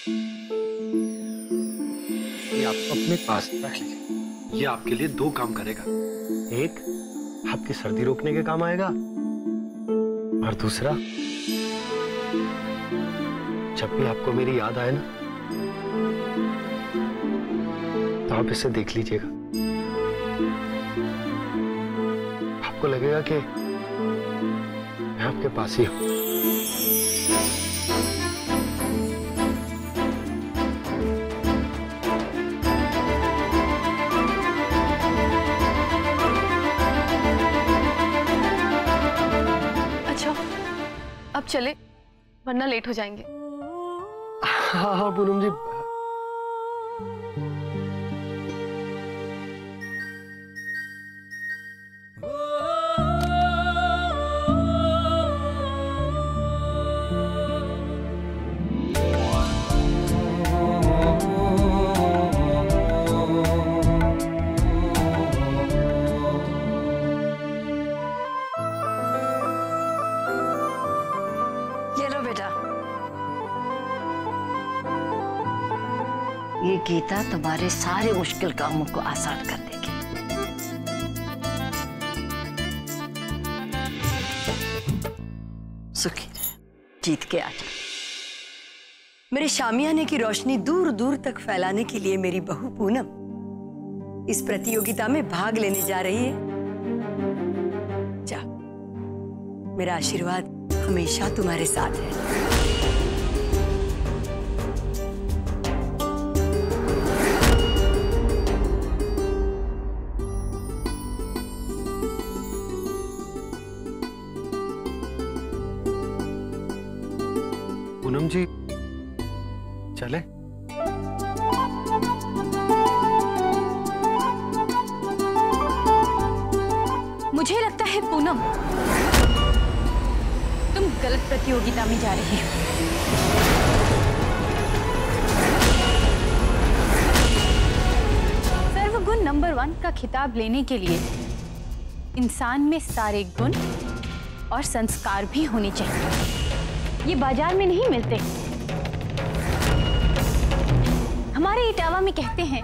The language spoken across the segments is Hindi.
ये आप अपने पास रख लीजिए। ये आपके लिए दो काम करेगा। एक, आपकी सर्दी रोकने के काम आएगा, और दूसरा, जब भी आपको मेरी याद आए ना, तो आप इसे देख लीजिएगा। आपको लगेगा कि मैं आपके पास ही हूं। अच्छा, अब चले, वरना लेट हो जाएंगे। हाँ हाँ पूनम जी। ये लो बेटा, ये गीता तुम्हारे सारे मुश्किल कामों को आसान कर देगी। सुखी रहे, जीत के आजा। मेरे शामियाने की रोशनी दूर दूर तक फैलाने के लिए मेरी बहू पूनम इस प्रतियोगिता में भाग लेने जा रही है। जा, मेरा आशीर्वाद हमेशा तुम्हारे साथ है। पूनम जी, चले? मुझे लगता है पूनम, तुम गलत प्रतियोगिता में जा रही हो। सर्वगुण नंबर 1 का खिताब लेने के लिए इंसान में सारे गुण और संस्कार भी होने चाहिए। ये बाजार में नहीं मिलते। हमारे इटावा में कहते हैं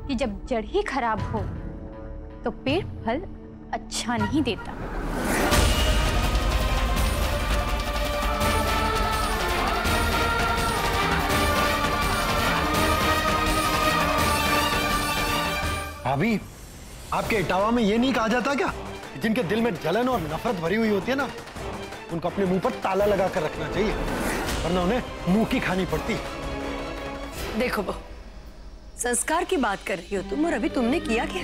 कि जब जड़ ही खराब हो तो पेड़ फल अच्छा नहीं देता। भाभी, आपके इटावा में ये नहीं कहा जाता क्या, जिनके दिल में जलन और नफरत भरी हुई होती है ना, उनको अपने मुंह पर ताला लगा कर रखना चाहिए, वरना उन्हें मुंह की खानी पड़ती है। देखो बहू, संस्कार की बात कर रही हो तुम, और अभी तुमने किया क्या?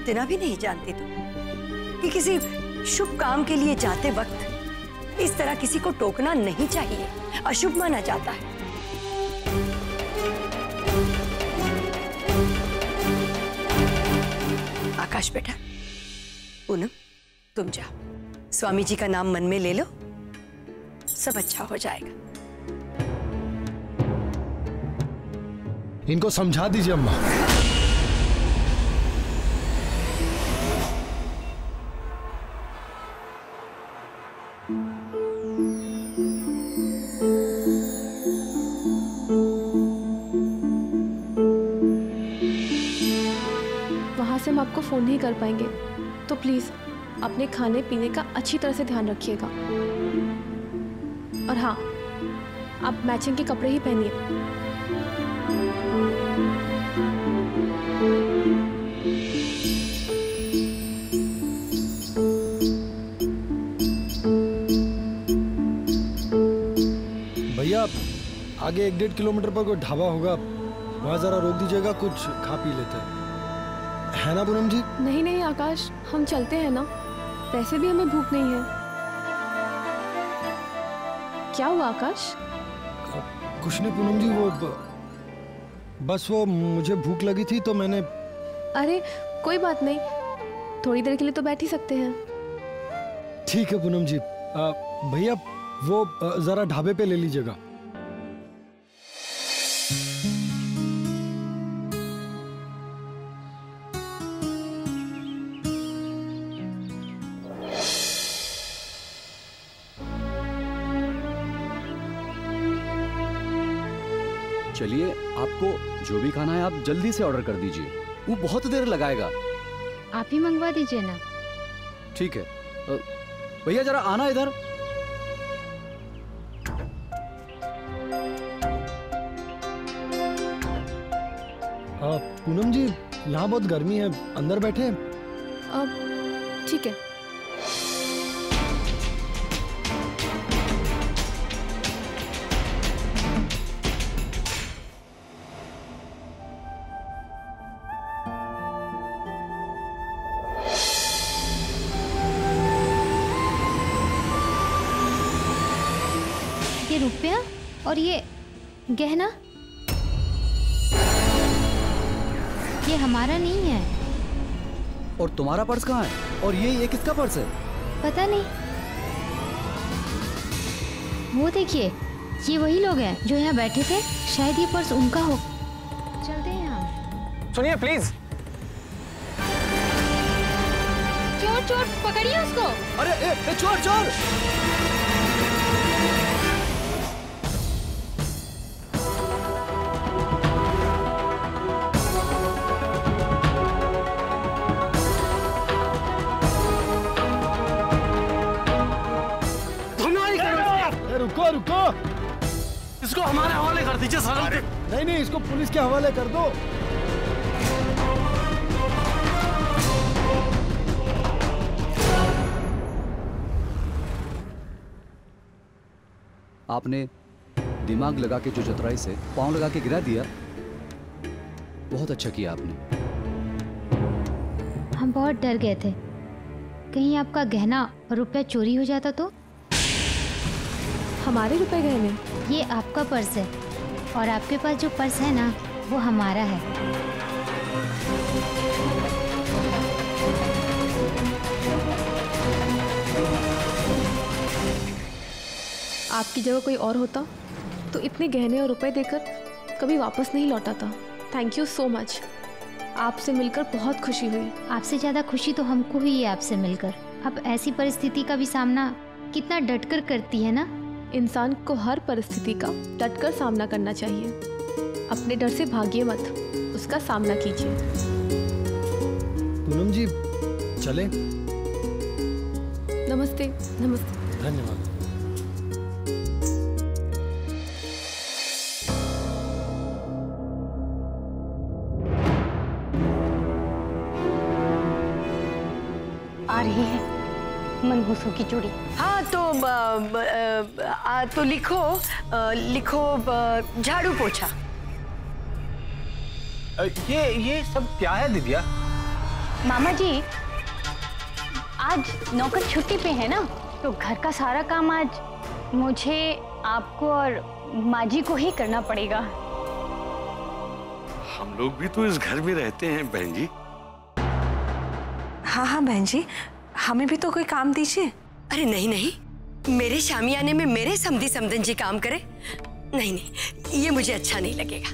इतना भी नहीं जानती तुम कि किसी शुभ काम के लिए जाते वक्त इस तरह किसी को टोकना नहीं चाहिए, अशुभ माना जाता है। आकाश बेटा, पूनम तुम जाओ, स्वामी जी का नाम मन में ले लो, सब अच्छा हो जाएगा। इनको समझा दीजिए अम्मा। वहाँ से हम आपको फ़ोन नहीं कर पाएंगे, तो प्लीज़ अपने खाने पीने का अच्छी तरह से ध्यान रखिएगा। और हाँ, आप मैचिंग के कपड़े ही पहनिए। भैया, आगे 1-1.5 किलोमीटर पर कोई ढाबा होगा, वहाँ जरा रोक दीजिएगा, कुछ खा पी लेते हैं, है ना पूनम जी? नहीं नहीं आकाश, हम चलते हैं ना, वैसे भी हमें भूख नहीं है। क्या हुआ आकाश? कुछ नहीं पूनम जी, वो बस वो मुझे भूख लगी थी तो मैंने। अरे कोई बात नहीं, थोड़ी देर के लिए तो बैठ ही सकते हैं। ठीक है पूनम जी। भैया, वो जरा ढाबे पे ले लीजिएगा। चलिए, आपको जो भी खाना है आप जल्दी से ऑर्डर कर दीजिए, वो बहुत देर लगाएगा। आप ही मंगवा दीजिए ना। ठीक है। भैया जरा आना इधर। पूनम जी, यहाँ बहुत गर्मी है, अंदर बैठे। अब ठीक है। ये रुपया और ये गहना, ये हमारा नहीं है। और तुम्हारा पर्स कहाँ है? और ये किसका पर्स है? पता नहीं। वो देखिए, ये वही लोग हैं जो यहाँ बैठे थे, शायद ये पर्स उनका हो। चलते हैं हम। सुनिए प्लीज। चोर चोर, पकड़िए उसको। अरे चोर चोर! रुको रुको, इसको हमारे हवाले कर दीजिए सर। नहीं, इसको पुलिस के हवाले कर दो। आपने दिमाग लगा के जो चतुराई से पांव लगा के गिरा दिया, बहुत अच्छा किया आपने। हम बहुत डर गए थे, कहीं आपका गहना और रुपया चोरी हो जाता तो। हमारे रुपए गहने? ये आपका पर्स है और आपके पास जो पर्स है ना, वो हमारा है। आपकी जगह कोई और होता तो इतने गहने और रुपए देकर कभी वापस नहीं लौटाता। Thank you so much. आपसे मिलकर बहुत खुशी हुई। आपसे ज़्यादा खुशी तो हमको हुई है आपसे मिलकर। अब ऐसी परिस्थिति का भी सामना कितना डटकर करती है ना। इंसान को हर परिस्थिति का डटकर सामना करना चाहिए। अपने डर से भागिए मत, उसका सामना कीजिए। पूनम जी, चले? नमस्ते। नमस्ते। धन्यवाद। आ रही है मनहूसों की जोड़ी। हाँ तो लिखो झाड़ू पोछा। ये सब क्या है दिव्या? मामा जी, आज नौकर छुट्टी पे है ना, तो घर का सारा काम आज मुझे, आपको और माँ जी को ही करना पड़ेगा। हम लोग भी तो इस घर में रहते हैं बहन जी। हाँ बहन जी, हमें भी तो कोई काम दीजिए। अरे नहीं, मेरे शामियाने में मेरे समधी समधन जी काम करे? नहीं, ये मुझे अच्छा नहीं लगेगा।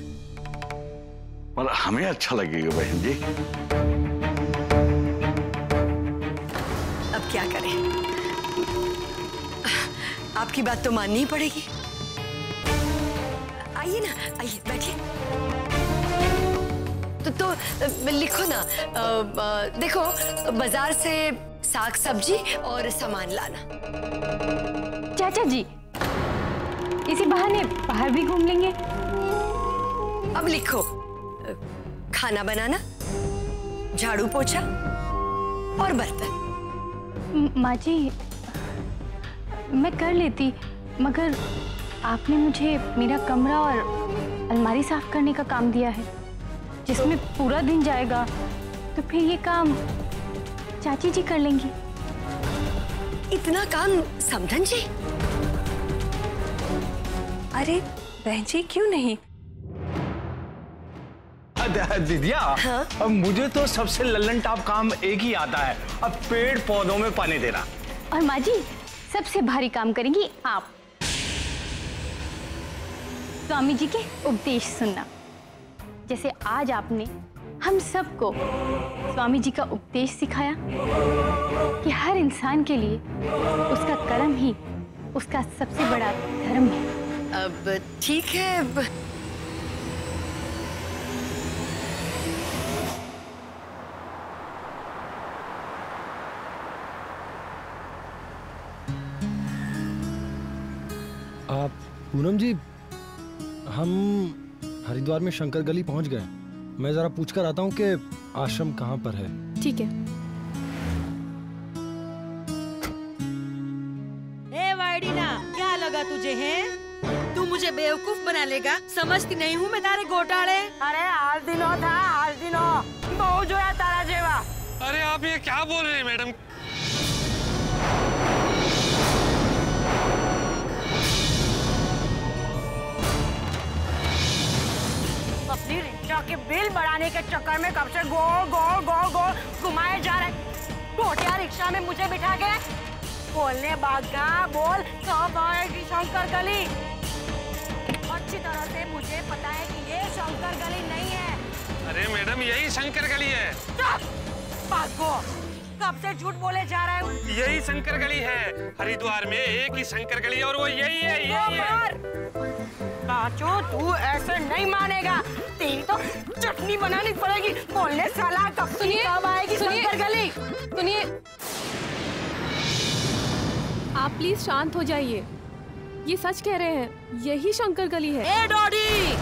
पर हमें अच्छा लगेगा बहन जी। अब क्या करें, आपकी बात तो माननी ही पड़ेगी। आइए ना, आइए बैठिए। तो लिखो ना। देखो, बाजार से साग सब्जी और सामान लाना। चाचा जी, इसी बहाने बाहर भी घूम लेंगे। अब लिखो, खाना बनाना, झाड़ू पोछा और बर्तन। माँ जी, मैं कर लेती, मगर आपने मुझे मेरा कमरा और अलमारी साफ करने का काम दिया है, जिसमें पूरा दिन जाएगा, तो फिर ये काम चाची जी कर लेंगी। इतना काम समधन जी? अरे बहन जी, क्यों नहीं? दिव्या, अब मुझे तो सबसे लल्लन टॉप काम एक ही आता है, अब पेड़ पौधों में पानी देना। और माँ जी, सबसे भारी काम करेंगी आप, स्वामी जी के उपदेश सुनना। जैसे आज आपने हम सबको स्वामी जी का उपदेश सिखाया कि हर इंसान के लिए उसका कर्म ही उसका सबसे बड़ा धर्म है। अब ठीक है, आप पूनम जी, हम हरिद्वार में शंकर गली पहुंच गए। मैं जरा पूछ कर आता हूँ कि आश्रम कहाँ पर है। ठीक है। ए वाइडीना, क्या लगा तुझे है? तू मुझे बेवकूफ बना लेगा? समझती नहीं हूँ मैं तारे घोटाले। अरे आज दिनों था, आज दिनों बहु जो है तारा जेवा। अरे आप ये क्या बोल रहे हैं मैडम? अपनी रिक्शा के बिल बढ़ाने के चक्कर में कब से गोल गोल गोल गोल घुमाए जा रहे। टोटिया रिक्शा में मुझे बिठा के बोलने भागा, बोल कब आएगी शंकर गली? अच्छी तरह से मुझे पता है कि ये शंकर गली नहीं है। अरे मैडम, यही शंकर गली है। भागो, कब से झूठ बोले जा रहे हो? यही शंकर गली है। हरिद्वार में एक ही शंकर गली और वो यही है, यही है। बाचो, तू ऐसे नहीं मानेगा। तेरी तो चटनी बनानी पड़ेगी। बोलने साला, कब आएगी शंकर गली? सुनिए, आप प्लीज शांत हो जाइए। ये सच कह रहे हैं, यही शंकर गली है। ए डॉडी,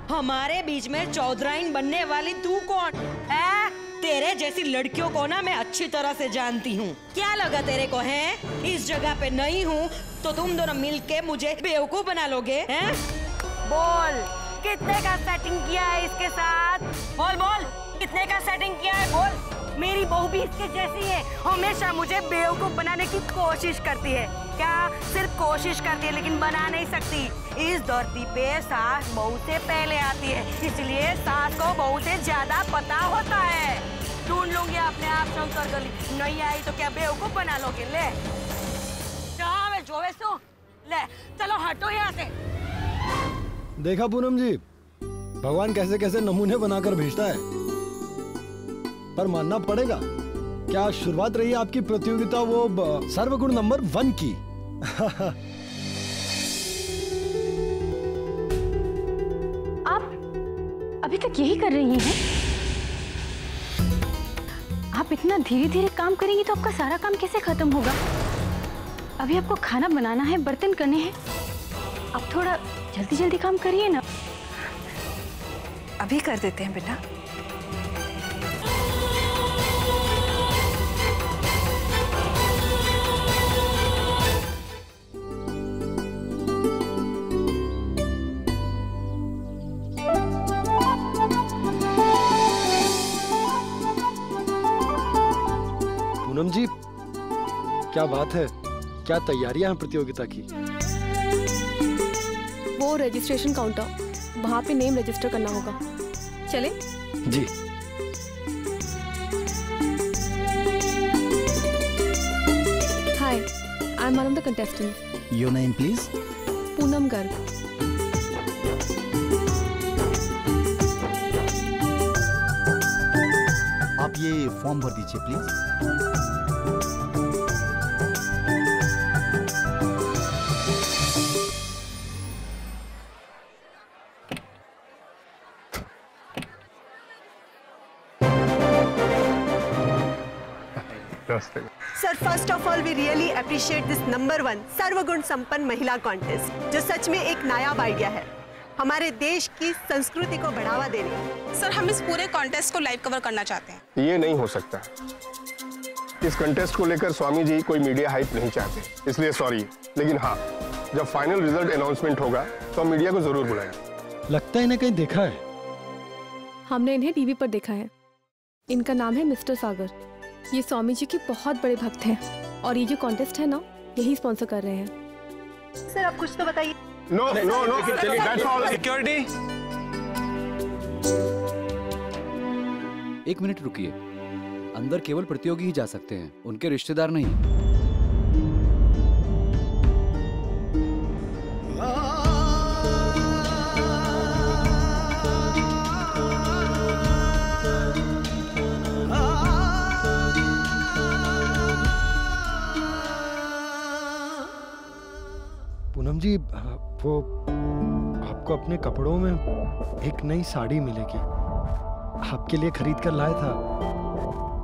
हमारे बीच में चौधराइन बनने वाली तू कौन है? तेरे जैसी लड़कियों को ना मैं अच्छी तरह से जानती हूँ। क्या लगा तेरे को है? इस जगह पे नहीं हूँ तो तुम दोनों मिलके मुझे बेवकूफ बना लोगे हैं? बोल, कितने का सेटिंग किया है इसके साथ? बोल बोल, कितने का सेटिंग किया है? बोल। मेरी बहू भी इसके जैसी है, हमेशा मुझे बेवकूफ बनाने की कोशिश करती है। क्या सिर्फ कोशिश करती है लेकिन बना नहीं सकती। इस धरती पे सास बहू से पहले आती है, इसलिए सास को बहू से ज्यादा पता होता है। ढूंढ लूंगी अपने आप शंकर गली, नहीं आई तो क्या बेवकूफ बना लोगे? ले जहाँ मैं जोवे सो, ले चलो हटो यहाँ से। देखा पूनम जी, भगवान कैसे कैसे नमूने बनाकर भेजता है। पर मानना पड़ेगा, क्या शुरुआत रही आपकी प्रतियोगिता वो सर्वगुण नंबर 1 की। आप अभी तक यही कर रही हैं? आप इतना धीरे धीरे काम करेंगी तो आपका सारा काम कैसे खत्म होगा? अभी आपको खाना बनाना है, बर्तन करने हैं। आप थोड़ा जल्दी जल्दी काम करिए ना। अभी कर देते हैं बेटा। पूनम जी, क्या बात है, क्या तैयारियां हैं प्रतियोगिता की? वो रजिस्ट्रेशन काउंटर, वहाँ पे नेम रजिस्टर करना होगा। चले? जी। Hi, I am one of the contestants. Your name please? Poonam Garg. आप ये फॉर्म भर दीजिए please. Sir, first of all we really appreciate this number 1 सर्वगुण संपन्न महिला कॉन्टेस्ट, जो सच में एक नायाब आइडिया है हमारे देश की संस्कृति को बढ़ावा देने। सर, हम इस पूरे कॉन्टेस्ट को लाइव कवर करना चाहते हैं। ये नहीं हो सकता। इस कंटेस्ट को लेकर स्वामी जी कोई मीडिया हाइप नहीं चाहते, इसलिए सॉरी। लेकिन हाँ, जब फाइनल रिजल्ट अनाउंसमेंट होगा तो हम मीडिया को जरूर बुलाएंगे। लगता है इन्हें कहीं देखा है। हमने इन्हें टीवी पर देखा है। इनका नाम है मिस्टर सागर। ये स्वामी जी के बहुत बड़े भक्त हैं और ये जो कॉन्टेस्ट है ना, यही स्पॉन्सर कर रहे हैं। सर, आप कुछ तो बताइए। No no no, that's all. Security, एक मिनट रुकिए। अंदर केवल प्रतियोगी ही जा सकते हैं, उनके रिश्तेदार नहीं। पूनम जी, वो आपको अपने कपड़ों में एक नई साड़ी मिलेगी। आपके लिए खरीद कर लाया था।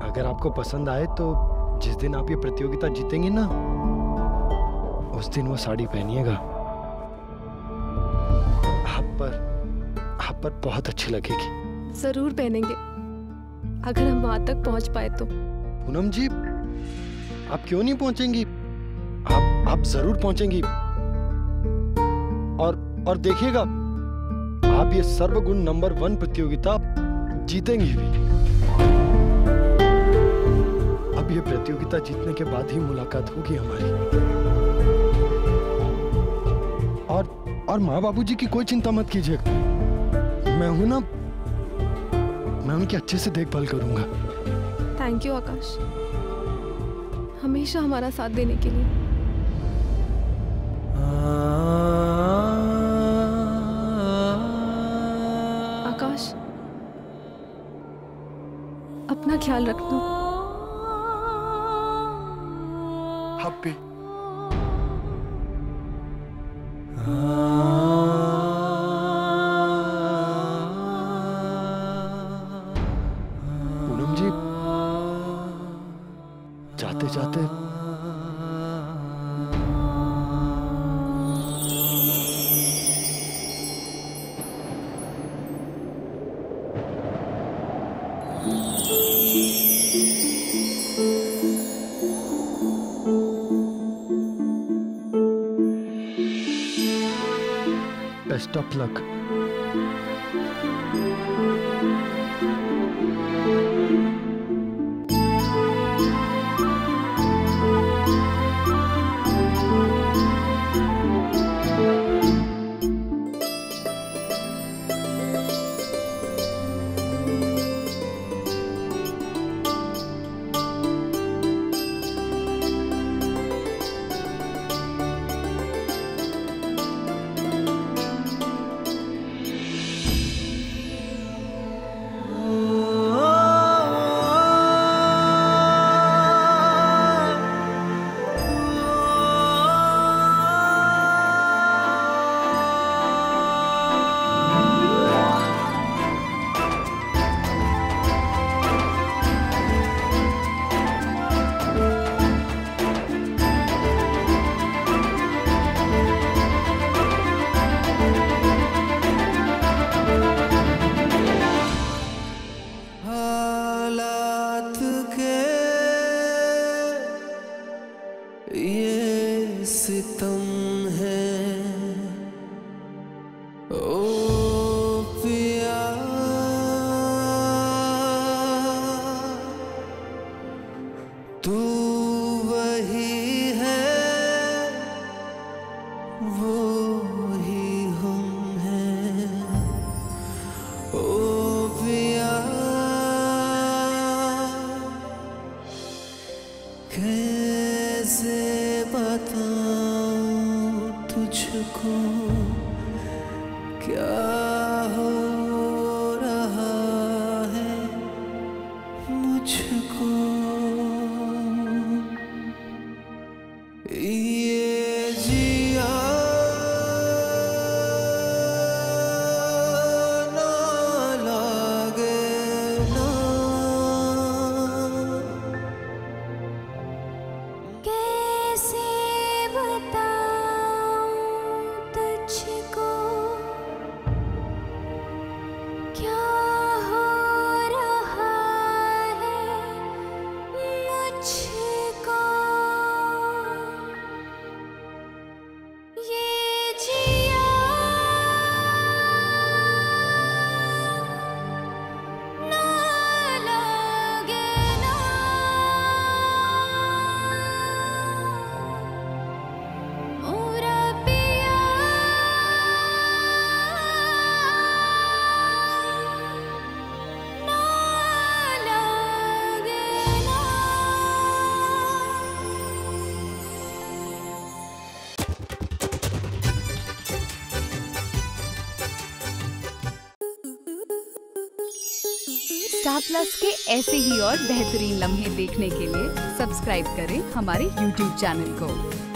अगर आपको पसंद आए तो जिस दिन आप ये प्रतियोगिता जीतेंगी ना, उस दिन वो साड़ी पहनिएगा, आप पर बहुत अच्छी लगेगी। जरूर पहनेंगे, अगर हम वहां तक पहुंच पाए तो। पूनम जी, आप क्यों नहीं पहुंचेंगी? आप जरूर पहुंचेंगी। और देखिएगा, आप ये सर्वगुण नंबर 1 प्रतियोगिता जीतेंगी भी। अब ये प्रतियोगिता जीतने के बाद ही मुलाकात होगी हमारी। और माँ बाबूजी की कोई चिंता मत कीजिएगा, मैं हूं ना, मैं उनकी अच्छे से देखभाल करूंगा। थैंक यू आकाश, हमेशा हमारा साथ देने के लिए। आकाश, अपना ख्याल रखना। आप भी। पूनम जी, जाते जाते best of luck. Star plus के ऐसे ही और बेहतरीन लम्हे देखने के लिए सब्सक्राइब करें हमारे YouTube चैनल को।